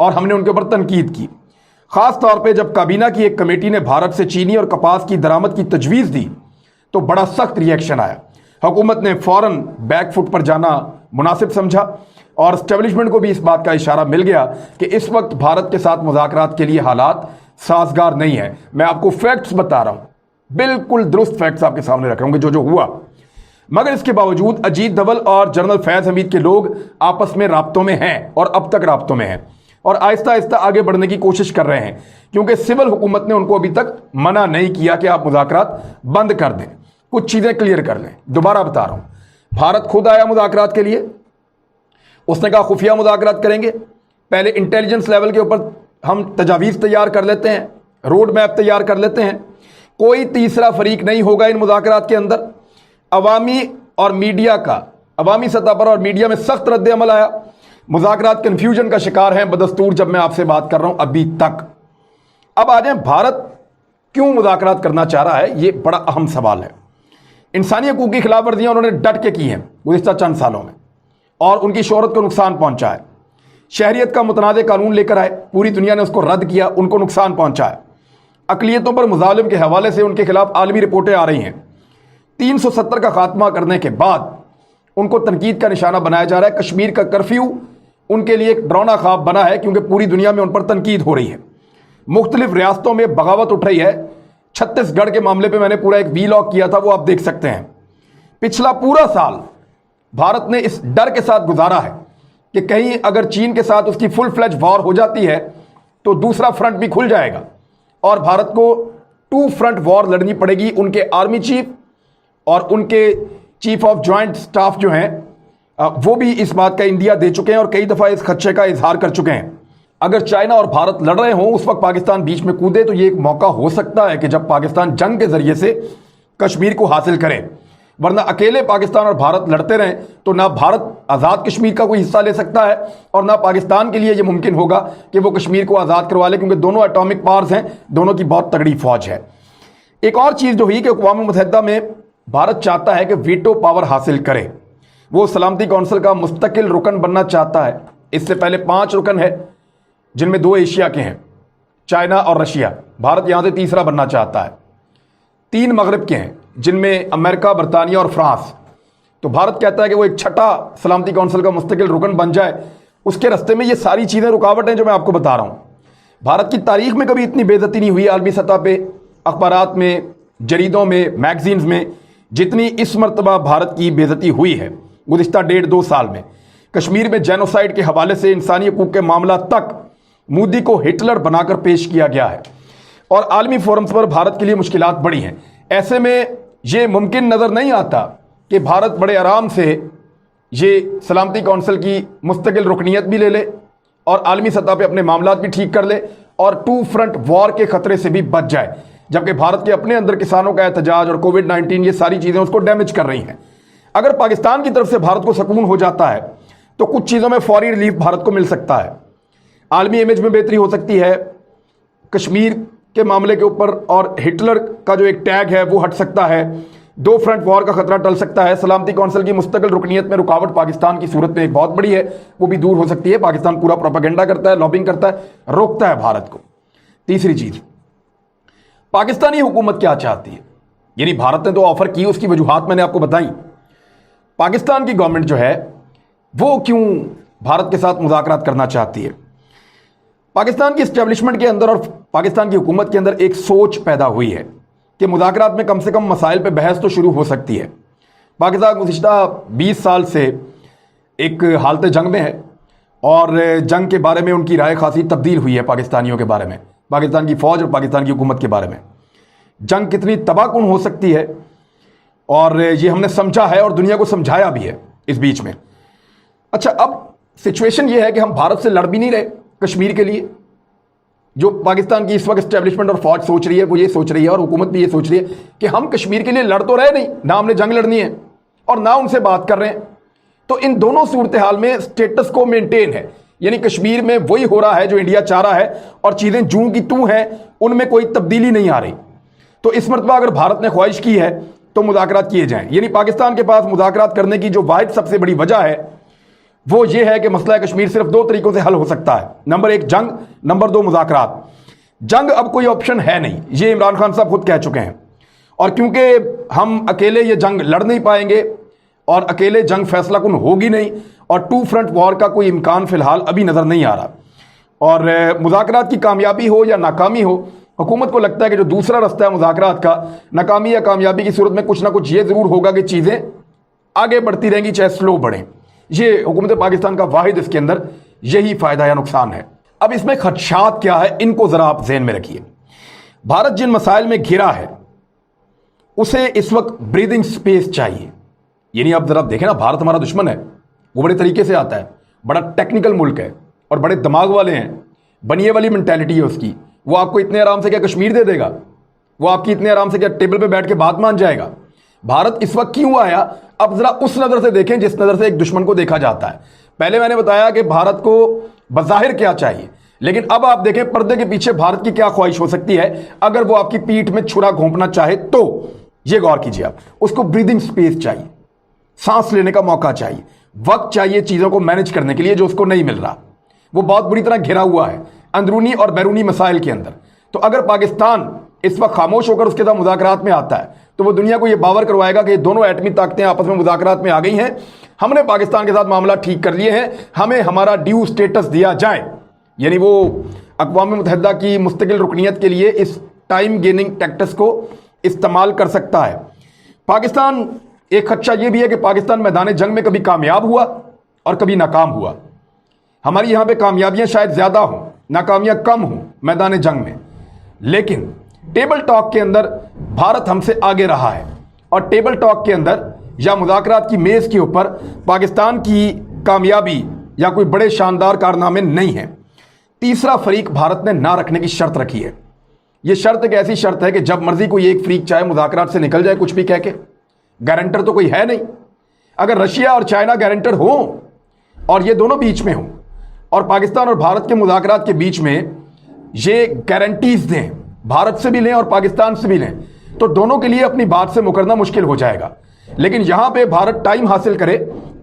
اور ہم نے ان کے اوپر تنقید کی، خاص طور پہ جب کابینہ کی ایک کمیٹی نے بھارت سے چینی اور کپاس کی درآمد کی تجویز دی تو بڑا سخت ری ایکشن آیا۔ حکومت نے فوراً بیک فٹ پر جانا مناسب سمجھا اور اسٹیبلشمنٹ کو بھی اس بات کا اشارہ مل گیا کہ اس وقت بھارت کے ساتھ مذاکرات کے لیے حالات سازگار نہیں ہیں۔ میں آپ کو فیکٹس بتا رہا ہوں، بالکل درست فیکٹس آپ کے سامنے رکھ رہا ہوں کہ جو ہوا، مگر اس کے باوجود اجیت دول اور جنرل فیض حمید کے لوگ آپس میں رابطوں میں ہیں اور اب تک رابطوں میں ہیں اور آہستہ آہستہ آگے بڑھنے کی کوشش کر رہے ہیں، کیونکہ سول حکومت نے ان کو ابھی تک منع نہیں کیا کہ آپ مذاکرات بند کر دیں، کچھ چیزیں کلیئر کر لیں۔ دوبارہ بتا رہا ہوں، بھارت خود آیا مذاکرات کے لیے، اس نے کہا خفیہ مذاکرات کریں گے، پہلے انٹیلیجنس لیول کے اوپر ہم تجاویز تیار کر لیتے ہیں، روڈ میپ تیار کر لیتے ہیں، کوئی تیسرا فریق نہیں ہوگا ان مذاکرات کے اندر۔ عوامی اور میڈیا کا، عوامی سطح پر اور میڈیا میں سخت رد عمل آیا، مذاکرات کنفیوژن کا شکار ہیں بدستور جب میں آپ سے بات کر رہا ہوں ابھی تک۔ اب آ جائیں، بھارت کیوں مذاکرات کرنا چاہ رہا ہے، یہ بڑا اہم سوال ہے۔ انسانی حقوق کی خلاف ورزیاں انہوں نے ڈٹ کے کی ہیں گزشتہ چند سالوں میں اور ان کی شہرت کو نقصان پہنچا ہے۔ شہریت کا متنازع قانون لے کر آئے، پوری دنیا نے اس کو رد کیا، ان کو نقصان پہنچا ہے۔ اقلیتوں پر مظالم کے حوالے سے ان کے خلاف عالمی رپورٹیں آ رہی ہیں۔ 370 کا خاتمہ کرنے کے بعد ان کو تنقید کا نشانہ بنایا جا رہا ہے۔ کشمیر کا کرفیو ان کے لیے ایک ڈراؤنا خواب بنا ہے کیونکہ پوری دنیا میں ان پر تنقید ہو رہی ہے۔ مختلف ریاستوں میں بغاوت اٹھ رہی ہے۔ چھتیس گڑھ کے معاملے پہ میں نے پورا ایک ویلاگ کیا تھا، وہ آپ دیکھ سکتے ہیں۔ پچھلا پورا سال بھارت نے اس ڈر کے ساتھ گزارا ہے کہ کہیں اگر چین کے ساتھ اس کی فل فلیج وار ہو جاتی ہے تو دوسرا فرنٹ بھی کھل جائے گا اور بھارت کو 2 فرنٹ وار لڑنی پڑے گی۔ ان کے آرمی چیف اور ان کے چیف آف جوائنٹ سٹاف جو ہیں وہ بھی اس بات کا انڈیا دے چکے ہیں اور کئی دفعہ اس خدشے کا اظہار کر چکے ہیں۔ اگر چائنا اور بھارت لڑ رہے ہوں، اس وقت پاکستان بیچ میں کودے تو یہ ایک موقع ہو سکتا ہے کہ جب پاکستان جنگ کے ذریعے سے کشمیر کو حاصل کرے، ورنہ اکیلے پاکستان اور بھارت لڑتے رہیں تو نہ بھارت آزاد کشمیر کا کوئی حصہ لے سکتا ہے اور نہ پاکستان کے لیے یہ ممکن ہوگا کہ وہ کشمیر کو آزاد کروا لے، کیونکہ دونوں ایٹامک پاورز ہیں، دونوں کی بہت تگڑی فوج ہے۔ ایک اور چیز جو ہوئی کہ اقوام متحدہ میں بھارت چاہتا ہے کہ ویٹو پاور حاصل کرے، وہ سلامتی کونسل کا مستقل رکن بننا چاہتا ہے۔ اس سے پہلے 5 رکن ہے جن میں 2 ایشیا کے ہیں، چائنا اور رشیا۔ بھارت یہاں سے تیسرا بننا چاہتا ہے۔ 3 مغرب کے ہیں جن میں امریکہ، برطانیہ اور فرانس۔ تو بھارت کہتا ہے کہ وہ ایک چھٹا سلامتی کونسل کا مستقل رکن بن جائے۔ اس کے راستے میں یہ ساری چیزیں رکاوٹ ہیں جو میں آپ کو بتا رہا ہوں۔ بھارت کی تاریخ میں کبھی اتنی بے عزتی نہیں ہوئی عالمی سطح پہ، اخبارات میں، جریدوں میں، میگزینز میں، جتنی اس مرتبہ بھارت کی بے عزتی ہوئی ہے گزشتہ 1.5-2 سال میں۔ کشمیر میں جینوسائیڈ کے حوالے سے انسانی حقوق کے معاملات تک مودی کو ہٹلر بنا کر پیش کیا گیا ہے اور عالمی فورمز پر بھارت کے لیے مشکلات بڑی ہیں۔ ایسے میں یہ ممکن نظر نہیں آتا کہ بھارت بڑے آرام سے یہ سلامتی کونسل کی مستقل رکنیت بھی لے لے اور عالمی سطح پہ اپنے معاملات بھی ٹھیک کر لے اور 2 فرنٹ وار کے خطرے سے بھی بچ جائے، جبکہ بھارت کے اپنے اندر کسانوں کا احتجاج اور کووڈ-19 یہ ساری چیزیں اس کو ڈیمیج کر رہی ہیں۔ اگر پاکستان کی طرف سے بھارت کو سکون ہو جاتا ہے تو کچھ چیزوں میں فوری ریلیف بھارت کو مل سکتا ہے، عالمی امیج میں بہتری ہو سکتی ہے، کشمیر کے معاملے کے اوپر اور ہٹلر کا جو ایک ٹیگ ہے وہ ہٹ سکتا ہے، 2 فرنٹ وار کا خطرہ ٹل سکتا ہے، سلامتی کونسل کی مستقل رکنیت میں رکاوٹ پاکستان کی صورت میں ایک بہت بڑی ہے، وہ بھی دور ہو سکتی ہے۔ پاکستان پورا پروپیگنڈا کرتا ہے، لابنگ کرتا ہے، روکتا ہے بھارت کو۔ تیسری چیز، پاکستانی حکومت کیا چاہتی ہے، یعنی بھارت نے تو آفر کی، اس کی وجوہات میں نے آپ کو بتائیں۔ پاکستان کی گورنمنٹ جو ہے وہ کیوں بھارت کے ساتھ مذاکرات کرنا چاہتی ہے؟ پاکستان کی اسٹیبلشمنٹ کے اندر اور پاکستان کی حکومت کے اندر ایک سوچ پیدا ہوئی ہے کہ مذاکرات میں کم سے کم مسائل پہ بحث تو شروع ہو سکتی ہے۔ پاکستان گزشتہ 20 سال سے ایک حالت جنگ میں ہے اور جنگ کے بارے میں ان کی رائے خاصی تبدیل ہوئی ہے پاکستانیوں کے بارے میں، پاکستان کی فوج اور پاکستان کی حکومت کے بارے میں۔ جنگ کتنی تباہ کن ہو سکتی ہے اور یہ ہم نے سمجھا ہے اور دنیا کو سمجھایا بھی ہے اس بیچ میں۔ اچھا، اب سچویشن یہ ہے کہ ہم بھارت سے لڑ بھی نہیں رہے کشمیر کے لیے۔ جو پاکستان کی اس وقت اسٹیبلشمنٹ اور فوج سوچ رہی ہے وہ یہ سوچ رہی ہے اور حکومت بھی یہ سوچ رہی ہے کہ ہم کشمیر کے لیے لڑ تو رہے نہیں، نہ ہم نے جنگ لڑنی ہے اور نہ ان سے بات کر رہے ہیں۔ تو ان دونوں صورتحال میں سٹیٹس کو مینٹین ہے، یعنی کشمیر میں وہی ہو رہا ہے جو انڈیا چاہ رہا ہے اور چیزیں جوں کی توں ہیں، ان میں کوئی تبدیلی نہیں آ رہی۔ تو اس مرتبہ اگر بھارت نے خواہش کی ہے تو مذاکرات کیے جائیں، یعنی پاکستان کے پاس مذاکرات کرنے کی جو واحد سب سے بڑی وجہ ہے وہ یہ ہے کہ مسئلہ کشمیر صرف دو طریقوں سے حل ہو سکتا ہے، نمبر ایک جنگ، نمبر دو مذاکرات۔ جنگ اب کوئی آپشن ہے نہیں، یہ عمران خان صاحب خود کہہ چکے ہیں، اور کیونکہ ہم اکیلے یہ جنگ لڑ نہیں پائیں گے اور اکیلے جنگ فیصلہ کن ہوگی نہیں، اور ٹو فرنٹ وار کا کوئی امکان فی الحال ابھی نظر نہیں آ رہا، اور مذاکرات کی کامیابی ہو یا ناکامی ہو، حکومت کو لگتا ہے کہ جو دوسرا رستہ ہے مذاکرات کا، ناکامی یا کامیابی کی صورت میں کچھ نہ کچھ یہ ضرور ہوگا کہ چیزیں آگے بڑھتی رہیں گی چاہے سلو بڑھیں۔ یہ حکومت پاکستان کا واحد اس کے اندر یہی فائدہ یا نقصان ہے۔ اب اس میں خدشات کیا ہے، ان کو ذرا آپ ذہن میں رکھیے۔ بھارت جن مسائل میں گھرا ہے اسے اس وقت بریدنگ سپیس چاہیے، یعنی آپ ذرا دیکھیں نا، بھارت ہمارا دشمن ہے، وہ بڑے طریقے سے آتا ہے، بڑا ٹیکنیکل ملک ہے اور بڑے دماغ والے ہیں، بنیے والی مینٹیلٹی ہے اس کی، وہ آپ کو اتنے آرام سے کیا کشمیر دے دے گا، وہ آپ کی اتنے آرام سے کیا ٹیبل پہ بیٹھ کے بات مان جائے گا۔ بھارت اس وقت کیوں آیا، اب ذرا اس نظر سے دیکھیں جس نظر سے ایک دشمن کو دیکھا جاتا ہے۔ پہلے میں نے بتایا کہ بھارت کو بظاہر کیا چاہیے، لیکن اب آپ دیکھیں پردے کے پیچھے بھارت کی کیا خواہش ہو سکتی ہے اگر وہ آپ کی پیٹھ میں چھرا گھونپنا چاہے تو۔ یہ غور کیجیے، آپ اس کو بریدنگ سپیس چاہیے، سانس لینے کا موقع چاہیے، وقت چاہیے چیزوں کو مینج کرنے کے لیے جو اس کو نہیں مل رہا۔ وہ بہت بری طرح گھرا ہوا ہے اندرونی اور بیرونی مسائل کے اندر۔ تو اگر پاکستان اس وقت خاموش ہو کر اس کے ساتھ مذاکرات میں آتا ہے تو وہ دنیا کو یہ باور کروائے گا کہ یہ دونوں ایٹمی طاقتیں آپس میں مذاکرات میں آ گئی ہیں، ہم نے پاکستان کے ساتھ معاملہ ٹھیک کر لیے ہیں، ہمیں ہمارا ڈیو سٹیٹس دیا جائے۔ یعنی وہ اقوام متحدہ کی مستقل رکنیت کے لیے اس ٹائم گیننگ ٹیکٹس کو استعمال کر سکتا ہے۔ پاکستان، ایک خدشہ یہ بھی ہے کہ پاکستان میدان جنگ میں کبھی کامیاب ہوا اور کبھی ناکام ہوا۔ ہماری یہاں پہ کامیابیاں شاید زیادہ ہوں، ناکامیاں کم ہوں میدان جنگ میں، لیکن ٹیبل ٹاک کے اندر بھارت ہم سے آگے رہا ہے، اور ٹیبل ٹاک کے اندر یا مذاکرات کی میز کے اوپر پاکستان کی کامیابی یا کوئی بڑے شاندار کارنامے نہیں ہیں۔ تیسرا فریق بھارت نے نہ رکھنے کی شرط رکھی ہے۔ یہ شرط ایک ایسی شرط ہے کہ جب مرضی کوئی ایک فریق چاہے مذاکرات سے نکل جائے کچھ بھی کہہ کے، گارنٹر تو کوئی ہے نہیں۔ اگر رشیا اور چائنا گارنٹر ہوں اور یہ دونوں بیچ میں ہوں اور پاکستان اور بھارت کے مذاکرات کے بیچ میں یہ گارنٹیز دیں، بھارت سے بھی لیں اور پاکستان سے بھی لیں، تو دونوں کے لیے اپنی بات سے مکرنا مشکل ہو جائے گا۔ لیکن یہاں پہ بھارت ٹائم حاصل کرے،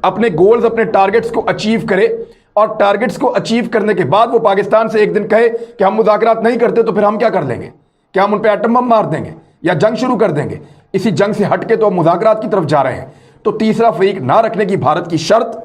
اپنے گولز، اپنے ٹارگٹس کو اچیو کرے، اور ٹارگٹس کو اچیو کرنے کے بعد وہ پاکستان سے ایک دن کہے کہ ہم مذاکرات نہیں کرتے تو پھر ہم کیا کر لیں گے، کیا ہم ان پہ ایٹم بم مار دیں گے یا جنگ شروع کر دیں گے؟ اسی جنگ سے ہٹ کے تو ہم مذاکرات کی طرف جا رہے ہیں۔ تو تیسرا فریق نہ رکھنے کی بھارت کی شرط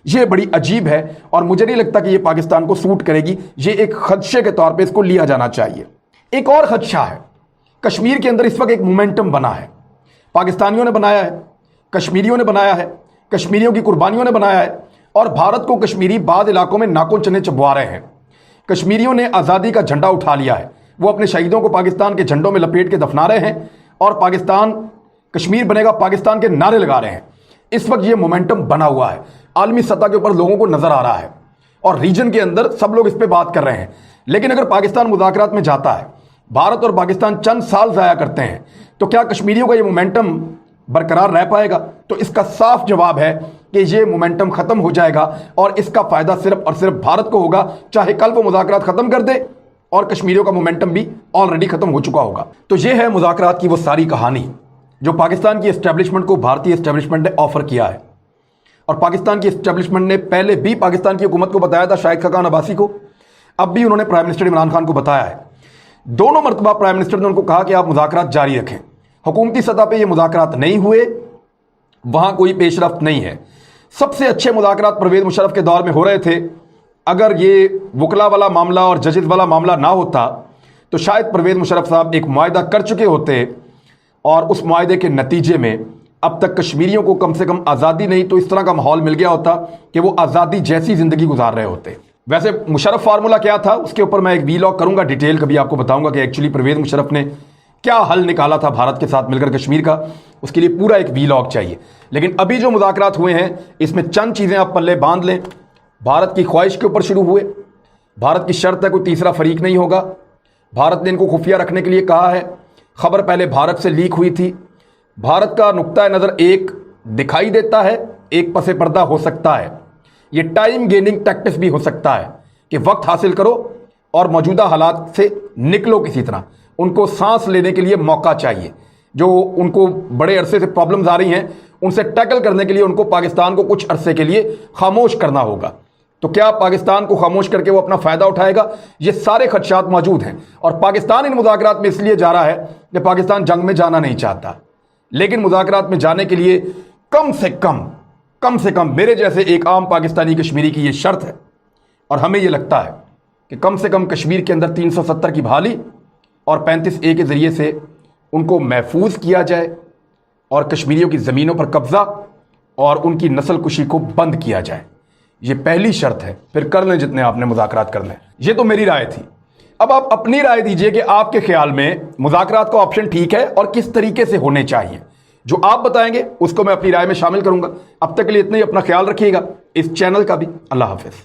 یہ بڑی عجیب ہے، اور مجھے نہیں لگتا کہ یہ پاکستان کو سوٹ کرے گی۔ یہ ایک خدشے کے طور پہ اس کو لیا جانا چاہیے۔ ایک اور خدشہ ہے، کشمیر کے اندر اس وقت ایک مومنٹم بنا ہے، پاکستانیوں نے بنایا ہے، کشمیریوں نے بنایا ہے، کشمیریوں کی قربانیوں نے بنایا ہے، اور بھارت کو کشمیری بعض علاقوں میں ناکوں چنے چبوا رہے ہیں۔ کشمیریوں نے آزادی کا جھنڈا اٹھا لیا ہے، وہ اپنے شہیدوں کو پاکستان کے جھنڈوں میں لپیٹ کے دفنا رہے ہیں، اور پاکستان، کشمیر بنے گا پاکستان کے نعرے لگا رہے ہیں۔ اس وقت یہ مومنٹم بنا ہوا ہے، عالمی سطح کے اوپر لوگوں کو نظر آ رہا ہے، اور ریجن کے اندر سب لوگ اس پہ بات کر رہے ہیں۔ لیکن اگر پاکستان مذاکرات میں جاتا ہے، بھارت اور پاکستان چند سال ضائع کرتے ہیں، تو کیا کشمیریوں کا یہ مومنٹم برقرار رہ پائے گا؟ تو اس کا صاف جواب ہے کہ یہ مومنٹم ختم ہو جائے گا، اور اس کا فائدہ صرف اور صرف بھارت کو ہوگا، چاہے کل وہ مذاکرات ختم کر دے اور کشمیریوں کا مومنٹم بھی آلریڈی ختم ہو چکا ہوگا۔ تو یہ ہے مذاکرات کی وہ ساری کہانی جو پاکستان کی اسٹیبلشمنٹ کو بھارتی اسٹیبلشمنٹ نے آفر کیا ہے، اور پاکستان کی اسٹیبلشمنٹ نے پہلے بھی پاکستان کی حکومت کو بتایا تھا، شاہد خاقان عباسی کو، اب بھی انہوں نے پرائم منسٹر عمران خان کو بتایا ہے۔ دونوں مرتبہ پرائم منسٹر نے ان کو کہا کہ آپ مذاکرات جاری رکھیں۔ حکومتی سطح پہ یہ مذاکرات نہیں ہوئے، وہاں کوئی پیش رفت نہیں ہے۔ سب سے اچھے مذاکرات پرویز مشرف کے دور میں ہو رہے تھے۔ اگر یہ وکلا والا معاملہ اور ججز والا معاملہ نہ ہوتا تو شاید پرویز مشرف صاحب ایک معاہدہ کر چکے ہوتے، اور اس معاہدے کے نتیجے میں اب تک کشمیریوں کو کم سے کم آزادی نہیں تو اس طرح کا ماحول مل گیا ہوتا کہ وہ آزادی جیسی زندگی گزار رہے ہوتے۔ ویسے مشرف فارمولا کیا تھا اس کے اوپر میں ایک ویلاگ کروں گا، ڈیٹیل کبھی آپ کو بتاؤں گا کہ ایکچولی پرویز مشرف نے کیا حل نکالا تھا بھارت کے ساتھ مل کر کشمیر کا، اس کے لیے پورا ایک ویلاگ چاہیے۔ لیکن ابھی جو مذاکرات ہوئے ہیں اس میں چند چیزیں آپ پلے باندھ لیں۔ بھارت کی خواہش کے اوپر شروع ہوئے، بھارت کی شرط ہے کوئی تیسرا فریق نہیں ہوگا، بھارت نے ان کو خفیہ رکھنے کے لیے کہا ہے، خبر پہلے بھارت سے لیک ہوئی تھی، بھارت کا نقطہ نظر ایک دکھائی دیتا ہے، ایک پس پردہ ہو سکتا ہے، یہ ٹائم گیننگ ٹیکٹس بھی ہو سکتا ہے کہ وقت حاصل کرو اور موجودہ حالات سے نکلو کسی طرح، ان کو سانس لینے کے لیے موقع چاہیے، جو ان کو بڑے عرصے سے پرابلمز آ رہی ہیں ان سے ٹیکل کرنے کے لیے ان کو پاکستان کو کچھ عرصے کے لیے خاموش کرنا ہوگا۔ تو کیا پاکستان کو خاموش کر کے وہ اپنا فائدہ اٹھائے گا؟ یہ سارے خدشات موجود ہیں، اور پاکستان ان مذاکرات میں اس لیے جا رہا ہے کہ پاکستان جنگ میں جانا نہیں چاہتا، لیکن مذاکرات میں جانے کے لیے کم سے کم میرے جیسے ایک عام پاکستانی کشمیری کی یہ شرط ہے، اور ہمیں یہ لگتا ہے کہ کم سے کم کشمیر کے اندر 370 کی بحالی اور 35A کے ذریعے سے ان کو محفوظ کیا جائے، اور کشمیریوں کی زمینوں پر قبضہ اور ان کی نسل کشی کو بند کیا جائے۔ یہ پہلی شرط ہے، پھر کر لیں جتنے آپ نے مذاکرات کرنے۔ یہ تو میری رائے تھی، اب آپ اپنی رائے دیجئے کہ آپ کے خیال میں مذاکرات کا آپشن ٹھیک ہے اور کس طریقے سے ہونے چاہیے۔ جو آپ بتائیں گے اس کو میں اپنی رائے میں شامل کروں گا۔ اب تک کے لیے اتنا ہی، اپنا خیال رکھیے گا، اس چینل کا بھی۔ اللہ حافظ۔